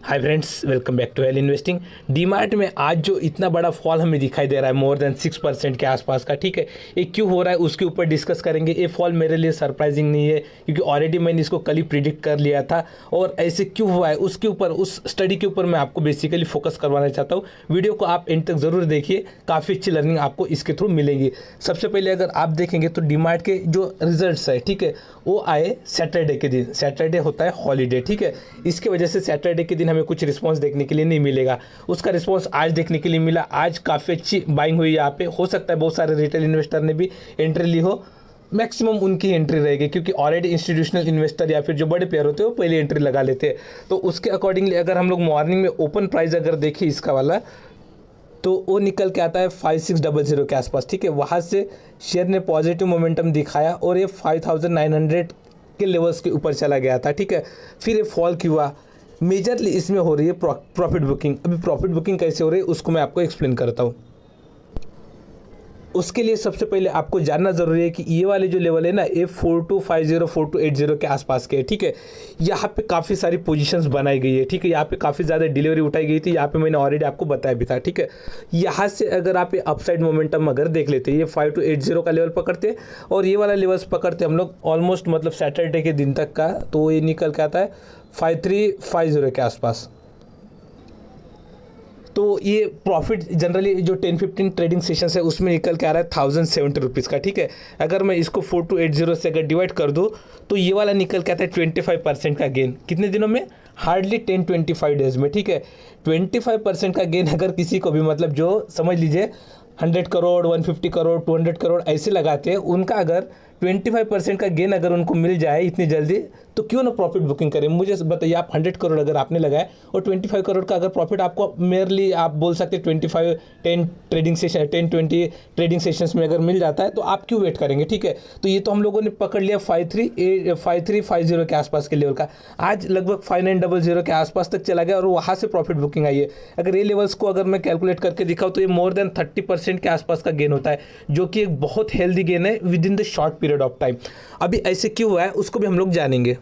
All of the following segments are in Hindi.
Hi friends, welcome back to Well Investing. DMart में आज जो इतना बड़ा फॉल हमें दिखाई दे रहा है मोर देन 6% के आसपास का, ठीक है, ये क्यों हो रहा है उसके ऊपर डिस्कस करेंगे। ये फॉल मेरे लिए सरप्राइजिंग नहीं है क्योंकि ऑलरेडी मैंने इसको कल ही प्रिडिक्ट कर लिया था और ऐसे क्यों हुआ है उसके ऊपर, उस स्टडी के ऊपर मैं आपको बेसिकली फोकस करवाना चाहता हूँ। वीडियो को आप एंड तक ज़रूर देखिए, काफ़ी अच्छी लर्निंग आपको इसके थ्रू मिलेगी। सबसे पहले अगर आप देखेंगे तो डीमार्ट के जो रिजल्ट्स है, ठीक है, वो आए सैटरडे के दिन। सैटरडे होता है हॉलीडे, ठीक है, इसके वजह से सैटरडे के दिन हमें कुछ रिस्पांस देखने के लिए नहीं मिलेगा। उसका रिस्पांस आज देखने के लिए मिला। आज काफ़ी अच्छी बाइंग हुई यहाँ पे। हो सकता है बहुत सारे रिटेल इन्वेस्टर ने भी एंट्री ली हो, मैक्सिमम उनकी एंट्री रहेगी क्योंकि ऑलरेडी इंस्टीट्यूशनल इन्वेस्टर या फिर जो बड़े प्लेयर होते हैं वो पहले एंट्री लगा लेते हैं। तो उसके अकॉर्डिंगली अगर हम लोग मॉर्निंग में ओपन प्राइस अगर देखें इसका वाला, तो वो निकल के आता है 5600 के आसपास, ठीक है। वहाँ से शेयर ने पॉजिटिव मोमेंटम दिखाया और ये 5900 के लेवल्स के ऊपर चला गया था, ठीक है। फिर ये फॉल क्यों हुआ, मेजरली इसमें हो रही है प्रॉफिट बुकिंग। अभी प्रॉफिट बुकिंग कैसे हो रही है उसको मैं आपको एक्सप्लेन करता हूँ। उसके लिए सबसे पहले आपको जानना ज़रूरी है कि ये वाले जो लेवल है ना, ये 4250 4280 के आसपास के है, ठीक है। यहाँ पे काफ़ी सारी पोजीशंस बनाई गई है, ठीक है। यहाँ पे काफ़ी ज़्यादा डिलीवरी उठाई गई थी, यहाँ पे मैंने ऑलरेडी आपको बताया भी था, ठीक है। यहाँ से अगर आप ये अपसाइड मोमेंटम अगर देख लेते हैं, ये 5280 का लेवल पकड़ते हैं और ये वाला लेवल्स पकड़ते हम लोग ऑलमोस्ट मतलब सैटरडे के दिन तक का, तो ये निकल के आता है 5350 के आसपास। तो ये प्रॉफिट जनरली जो 10-15 ट्रेडिंग सेशंस है उसमें निकल के आ रहा है 1070 रुपीज़ का, ठीक है। अगर मैं इसको 4280 से अगर डिवाइड कर दूँ तो ये वाला निकल के आता है 25% का गेन। कितने दिनों में? हार्डली 10-25 डेज में, ठीक है। 25% का गेन अगर किसी को भी, मतलब जो समझ लीजिए 100 करोड़ 150 करोड़ 200 करोड़ ऐसे लगाते हैं, उनका अगर 25% का गेन अगर उनको मिल जाए इतनी जल्दी, तो क्यों ना प्रॉफिट बुकिंग करें। मुझे बताइए, आप 100 करोड़ अगर आपने लगाए और 25 करोड़ का अगर प्रॉफिट आपको मेयरली आप बोल सकते हैं 10 ट्रेडिंग सेशन 10-20 ट्रेडिंग सेशंस में अगर मिल जाता है तो आप क्यों वेट करेंगे, ठीक है। तो ये तो हम लोगों ने पकड़ लिया 5350 के आसपास के लेवल का। आज लगभग 5900 के आसपास तक चला गया और वहाँ से प्रॉफिट बुकिंग आई है। अगर ये लेवल्स को अगर मैं कैलकुलेट करके दिखाऊँ तो ये मोर देन 30% के आसपास का गेन होता है, जो कि एक बहुत हेल्दी गेन है with in the short period of time. अभी ऐसे क्यों हुआ है उसको भी हम लोग जानेंगे।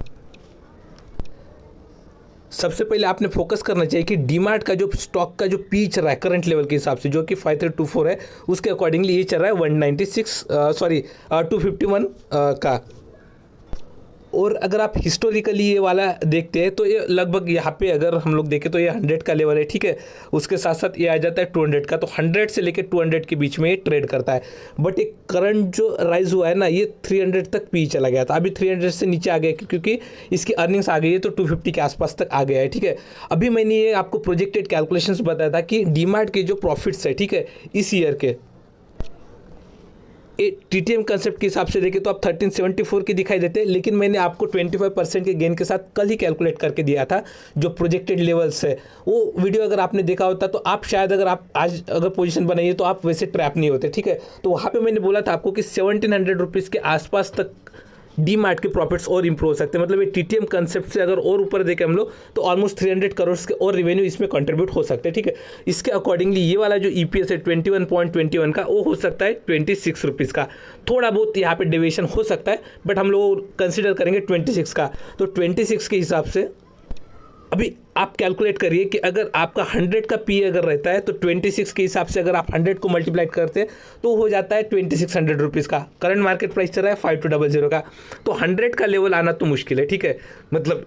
सबसे पहले आपने फोकस करना चाहिए कि डीमार्ट का जो स्टॉक का जो पी चल रहा है करंट लेवल के हिसाब से, जो कि 5324 है, उसके अकॉर्डिंगली ये चल रहा है 251 का। और अगर आप हिस्टोरिकली ये वाला देखते हैं तो ये लगभग यहाँ पे अगर हम लोग देखें तो ये 100 का लेवल है, ठीक है। उसके साथ साथ ये आ जाता है 200 का, तो 100 से लेकर 200 के बीच में ये ट्रेड करता है। बट एक करंट जो राइज हुआ है ना, ये 300 तक पी चला गया था। अभी 300 से नीचे आ गया क्योंकि इसकी अर्निंग्स आ गई है, तो 250 के आसपास तक आ गया है, ठीक है। अभी मैंने ये आपको प्रोजेक्टेड कैलकुलेशंस बताया था कि डीमार्ट के जो प्रॉफिट्स है, ठीक है, इस ईयर के टीटीएम कंसेप्ट के हिसाब से देखें तो आप 1374 की दिखाई देते हैं, लेकिन मैंने आपको 25% के गेन के साथ कल ही कैलकुलेट करके दिया था जो प्रोजेक्टेड लेवल्स है। वो वीडियो अगर आपने देखा होता तो आप शायद अगर आप आज अगर पोजीशन बनाइए तो आप वैसे ट्रैप नहीं होते, ठीक है। तो वहाँ पे मैंने बोला था आपको कि 1700 रुपीज़ के आसपास तक डीमार्ट के प्रॉफिट्स और इंप्रूव हो सकते हैं। मतलब ये टीटीएम कंसेप्ट से अगर और ऊपर देखें हम लोग तो ऑलमोस्ट 300 करोड़ के और रेवेन्यू इसमें कंट्रीब्यूट हो सकते हैं, ठीक है। इसके अकॉर्डिंगली ये वाला जो ईपीएस है 21.21 का, वो हो सकता है 26 रुपीज़ का। थोड़ा बहुत यहाँ पे डेविएशन हो सकता है, बट हम लोग कंसिडर करेंगे 26 का। तो 26 के हिसाब से अभी आप कैलकुलेट करिए कि अगर आपका 100 का पी अगर रहता है तो 26 के हिसाब से अगर आप 100 को मल्टीप्लाई करते हैं तो हो जाता है 2600 रुपीज़ का। करंट मार्केट प्राइस चल रहा है 5200 का, तो 100 का लेवल आना तो मुश्किल है, ठीक है। मतलब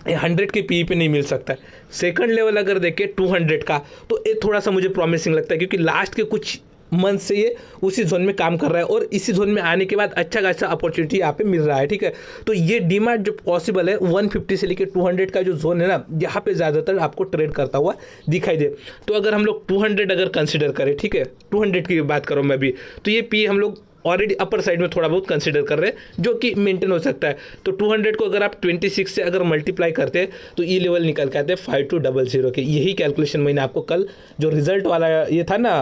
100 के पी पे नहीं मिल सकता है। सेकंड लेवल अगर देखें 200 का, तो ये थोड़ा सा मुझे प्रॉमिसिंग लगता है क्योंकि लास्ट के कुछ मंथ से ये उसी जोन में काम कर रहा है और इसी जोन में आने के बाद अच्छा खासा अपॉर्चुनिटी यहाँ पे मिल रहा है, ठीक है। तो ये डीमार्ट जो पॉसिबल है 150 से लेकर 200 का जो जोन है ना, यहाँ पे ज़्यादातर आपको ट्रेड करता हुआ दिखाई दे। तो अगर हम लोग 200 अगर कंसिडर करें, ठीक है, 200 की बात करूँ मैं भी, तो ये पी हम लोग ऑलरेडी अपर साइड में थोड़ा बहुत कंसिडर कर रहे हैं जो कि मेंटेन हो सकता है। तो 200 को अगर आप 26 से अगर मल्टीप्लाई करते हैं तो ये लेवल निकल के आते हैं 5200 के। यही कैलकुलेशन मैंने आपको कल जो रिजल्ट वाला ये था ना,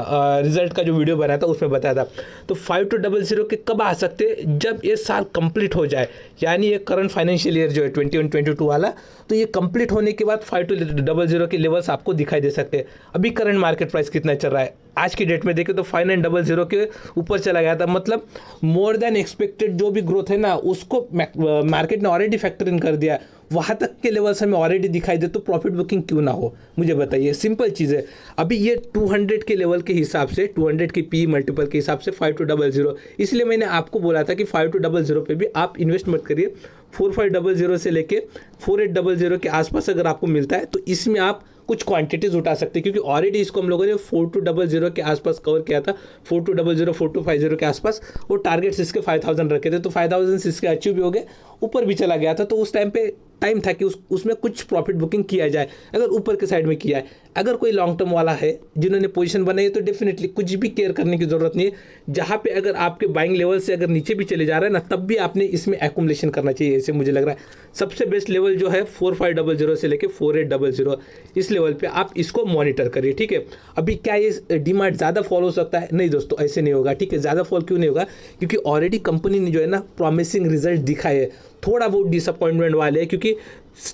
रिजल्ट का जो वीडियो बनाया था उसमें बताया था। तो 5200 के कब आ सकते हैं? जब ये साल कंप्लीट हो जाए, यानी ये करंट फाइनेंशियल ईयर जो है 21-22 वाला, तो ये कंप्लीट होने के बाद 5200 के लेवल्स आपको दिखाई दे सकते हैं। अभी करंट मार्केट प्राइस कितना चल रहा है आज की डेट में देखें तो 5900 के ऊपर चला गया था। मतलब मतलब मोर देन एक्सपेक्टेड जो भी ग्रोथ है ना उसको मार्केट ने ऑलरेडी फैक्टर इन कर दिया, वहाँ तक के लेवल्स हमें ऑलरेडी दिखाई दे, तो प्रॉफिट बुकिंग क्यों ना हो, मुझे बताइए। सिंपल चीज़ है। अभी ये 200 के लेवल के हिसाब से, 200 की पी मल्टीपल के हिसाब से 5200, इसलिए मैंने आपको बोला था कि 5200 पे भी आप इन्वेस्ट मत करिए। 4500 से लेके 4800 के आसपास अगर आपको मिलता है तो इसमें आप कुछ क्वांटिटीज उठा सकते हैं, क्योंकि ऑलरेडी इसको हम लोगों ने 4200 के आसपास कवर किया था, 4200 4250 के आसपास वो टारगेट्स इसके 5000 रखे थे, तो 5000 इसके अचीव भी हो गए, ऊपर भी चला गया था। तो उस टाइम पे टाइम था कि उसमें कुछ प्रॉफिट बुकिंग किया जाए, अगर ऊपर के साइड में किया है। अगर कोई लॉन्ग टर्म वाला है जिन्होंने पोजीशन बनाई है तो डेफिनेटली कुछ भी केयर करने की जरूरत नहीं है। जहाँ पे अगर आपके बाइंग लेवल से अगर नीचे भी चले जा रहा है ना, तब भी आपने इसमें एक्युमुलेशन करना चाहिए, ऐसे मुझे लग रहा है। सबसे बेस्ट लेवल जो है 4500 से लेके 4800, इस लेवल पे आप इसको मॉनिटर करिए, ठीक है। अभी क्या ये डीमार्ट ज़्यादा फॉल हो सकता है? नहीं दोस्तों, ऐसे नहीं होगा, ठीक है। ज़्यादा फॉल क्यों नहीं होगा? क्योंकि ऑलरेडी कंपनी ने जो है ना प्रॉमिसिंग रिजल्ट दिखाए है, थोड़ा बहुत डिसअपॉइंटमेंट वाले हैं, क्योंकि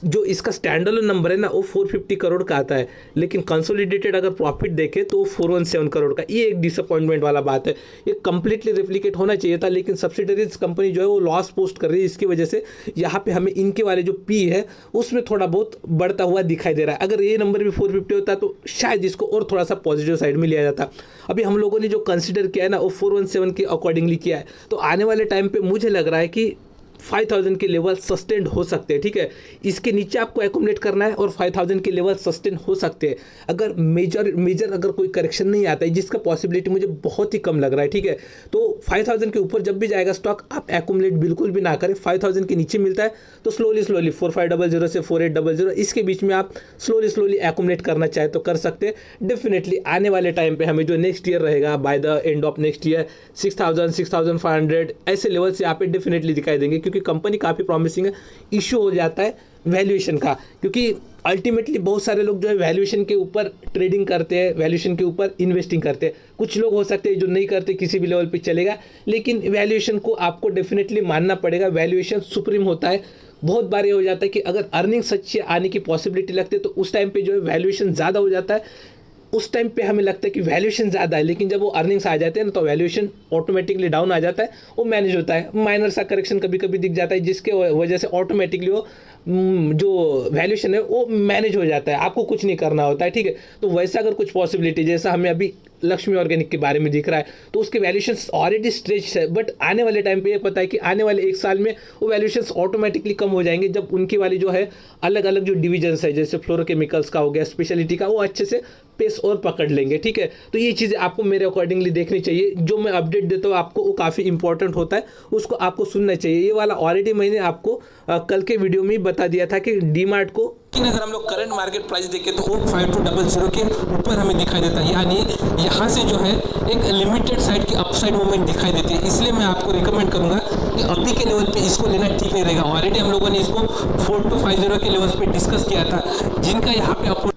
जो इसका स्टैंडर्ड नंबर है ना वो 450 करोड़ का आता है, लेकिन कंसोलिडेटेड अगर प्रॉफिट देखे तो 417 करोड़ का। ये एक डिसअपॉइंटमेंट वाला बात है। ये कंप्लीटली रेप्लिकेट होना चाहिए था, लेकिन सब्सिडरीज कंपनी जो है वो लॉस पोस्ट कर रही है, इसकी वजह से यहाँ पे हमें इनके वाले जो पी है उसमें थोड़ा बहुत बढ़ता हुआ दिखाई दे रहा है। अगर ये नंबर भी 450 होता तो शायद इसको और थोड़ा सा पॉजिटिव साइड में लिया जाता। अभी हम लोगों ने जो कंसिडर किया है ना वो 417 के अकॉर्डिंगली किया है, तो आने वाले टाइम पे मुझे लग रहा है कि 5000 के लेवल सस्टेंड हो सकते हैं, ठीक है। इसके नीचे आपको एक्युमुलेट करना है और 5000 के लेवल सस्टेन हो सकते हैं अगर मेजर अगर कोई करेक्शन नहीं आता है, जिसका पॉसिबिलिटी मुझे बहुत ही कम लग रहा है, ठीक है। तो 5000 के ऊपर जब भी जाएगा स्टॉक, आप एक्युमुलेट बिल्कुल भी ना करें। 5000 के नीचे मिलता है तो स्लोली 4500 से 4800 इसके बीच में आप स्लोली एक्युमुलेट करना चाहे तो कर सकते हैं। डेफिनेटली आने वाले टाइम पे हमें जो नेक्स्ट ईयर रहेगा, by the end of next year 6000 6500 ऐसे लेवल से यहाँ पे डेफिनेटली दिखाई देंगे, क्योंकि कंपनी काफ़ी प्रॉमिसिंग है। इशू हो जाता है वैल्यूएशन का, क्योंकि अल्टीमेटली बहुत सारे लोग जो है वैल्यूएशन के ऊपर ट्रेडिंग करते हैं, वैल्यूएशन के ऊपर इन्वेस्टिंग करते हैं। कुछ लोग हो सकते हैं जो नहीं करते, किसी भी लेवल पे चलेगा, लेकिन वैल्यूएशन को आपको डेफिनेटली मानना पड़ेगा। वैल्यूएशन सुप्रीम होता है। बहुत बार ये हो जाता है कि अगर अर्निंग सच्ची आने की पॉसिबिलिटी लगती है तो उस टाइम पे जो है वैल्यूएशन ज़्यादा हो जाता है। उस टाइम पे हमें लगता है कि वैल्यूएशन ज़्यादा है, लेकिन जब वो अर्निंग्स आ जाते हैं ना तो वैल्यूएशन ऑटोमेटिकली डाउन आ जाता है, वो मैनेज होता है। माइनर सा करेक्शन कभी कभी दिख जाता है, जिसके वजह से ऑटोमेटिकली वो जो वैल्यूएशन है वो मैनेज हो जाता है, आपको कुछ नहीं करना होता है, ठीक है। तो वैसा अगर कुछ पॉसिबिलिटी, जैसा हमें अभी लक्ष्मी ऑर्गेनिक के बारे में दिख रहा है, तो उसके वैल्यूएशन ऑलरेडी स्ट्रेच है, बट आने वाले टाइम पे ये पता है कि आने वाले 1 साल में वो वैल्यूएशन ऑटोमेटिकली कम हो जाएंगे, जब उनकी वाली जो है अलग अलग जो डिविजन्स है, जैसे फ्लोरोकेमिकल्स का हो गया, स्पेशलिटी का, वो अच्छे से पेस और पकड़ लेंगे, ठीक है। तो ये चीज़ें आपको मेरे अकॉर्डिंगली देखनी चाहिए। जो मैं अपडेट देता हूँ आपको वो काफ़ी इंपॉर्टेंट होता है, उसको आपको सुनना चाहिए। ये वाला ऑलरेडी मैंने आपको कल के वीडियो में ही बता दिया था कि डीमार्ट को, लेकिन अगर हम लोग करंट मार्केट प्राइस देखें तो वो 5200 के ऊपर हमें दिखाई देता है, यानी यहाँ से जो है एक लिमिटेड साइड की अपसाइड मूवमेंट दिखाई देती है। इसलिए मैं आपको रिकमेंड करूँगा कि अभी के लेवल पे इसको लेना ठीक नहीं रहेगा। ऑलरेडी हम लोगों ने इसको 4250 के लेवल पे डिस्कस किया था, जिनका यहाँ पे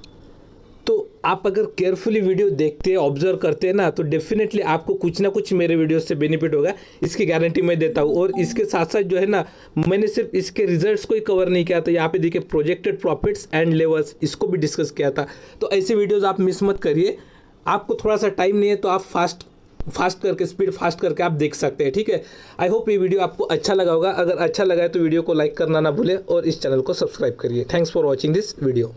आप अगर केयरफुली वीडियो देखते हैं, ऑब्जर्व करते हैं ना, तो डेफिनेटली आपको कुछ ना कुछ मेरे वीडियो से बेनिफिट होगा, इसकी गारंटी मैं देता हूँ। और इसके साथ साथ जो है ना, मैंने सिर्फ इसके रिजल्ट्स को ही कवर नहीं किया था, यहाँ पे देखिए प्रोजेक्टेड प्रॉफिट्स एंड लेवल्स, इसको भी डिस्कस किया था। तो ऐसे वीडियोज़ आप मिस मत करिए। आपको थोड़ा सा टाइम नहीं है तो आप स्पीड फास्ट करके आप देख सकते हैं, ठीक है। आई होप ये वीडियो आपको अच्छा लगा होगा। अगर अच्छा लगा है तो वीडियो को लाइक करना ना भूलें और इस चैनल को सब्सक्राइब करिए। Thanks for watching this video.